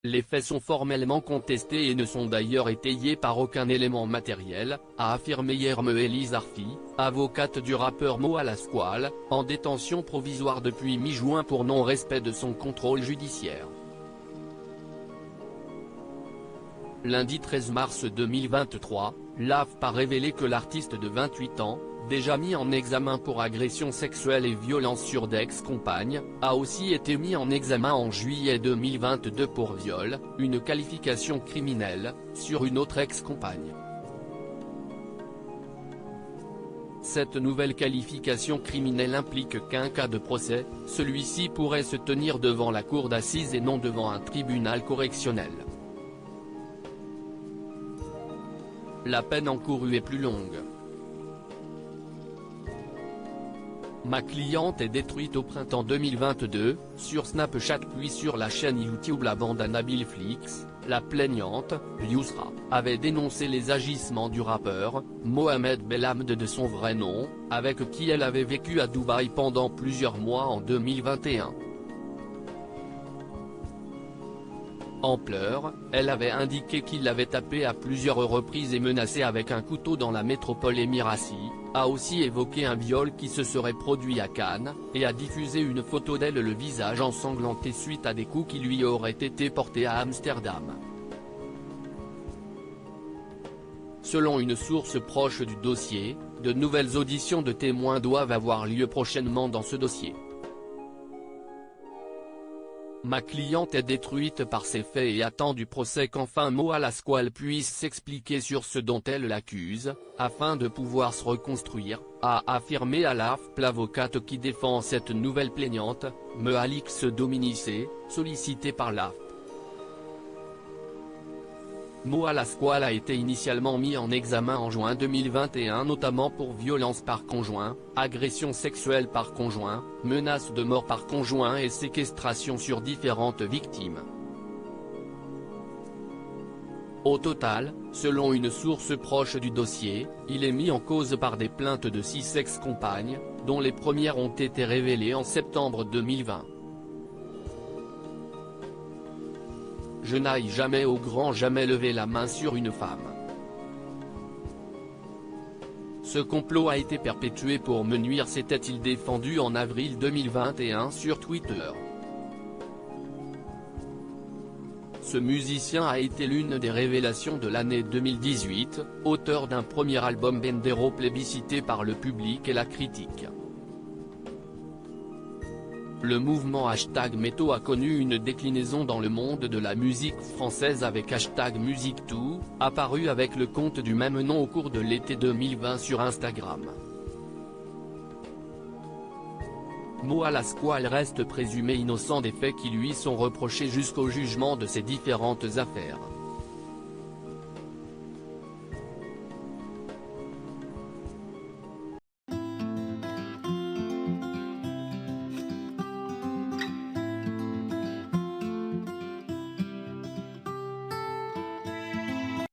Les faits sont formellement contestés et ne sont d'ailleurs étayés par aucun élément matériel, a affirmé hier Mehelly Arfi, avocate du rappeur Mo Alasquale, en détention provisoire depuis mi-juin pour non-respect de son contrôle judiciaire. Lundi 13 mars 2023, l'AFP a révélé que l'artiste de 28 ans, déjà mis en examen pour agression sexuelle et violence sur d'ex-compagnes, a aussi été mis en examen en juillet 2022 pour viol, une qualification criminelle, sur une autre ex-compagne. Cette nouvelle qualification criminelle implique qu'un cas de procès, celui-ci pourrait se tenir devant la cour d'assises et non devant un tribunal correctionnel. La peine encourue est plus longue. Ma cliente est détruite au printemps 2022, sur Snapchat puis sur la chaîne YouTube La Bande à Nabil Flix, la plaignante, Yousra, avait dénoncé les agissements du rappeur, Mohamed Belhamd de son vrai nom, avec qui elle avait vécu à Dubaï pendant plusieurs mois en 2021. En pleurs, elle avait indiqué qu'il l'avait tapé à plusieurs reprises et menacé avec un couteau dans la métropole émirati, a aussi évoqué un viol qui se serait produit à Cannes, et a diffusé une photo d'elle le visage ensanglanté suite à des coups qui lui auraient été portés à Amsterdam. Selon une source proche du dossier, de nouvelles auditions de témoins doivent avoir lieu prochainement dans ce dossier. Ma cliente est détruite par ces faits et attend du procès qu'enfin Mo Alasquale puisse s'expliquer sur ce dont elle l'accuse, afin de pouvoir se reconstruire, a affirmé à l'AFP l'avocate qui défend cette nouvelle plaignante, Mehalix Dominicé, sollicitée par l'AFP. Mo Alasquale a été initialement mis en examen en juin 2021 notamment pour violence par conjoint, agression sexuelle par conjoint, menace de mort par conjoint et séquestration sur différentes victimes. Au total, selon une source proche du dossier, il est mis en cause par des plaintes de 6 ex-compagnes, dont les premières ont été révélées en septembre 2020. Je n'aille jamais au grand jamais lever la main sur une femme. Ce complot a été perpétué pour me nuire, s'était-il défendu en avril 2021 sur Twitter. Ce musicien a été l'une des révélations de l'année 2018, auteur d'un premier album Bendero plébiscité par le public et la critique. Le mouvement #Métaux a connu une déclinaison dans le monde de la musique française avec #MusiqueToo, apparu avec le compte du même nom au cours de l'été 2020 sur Instagram. Mo Alasquale reste présumé innocent des faits qui lui sont reprochés jusqu'au jugement de ces différentes affaires.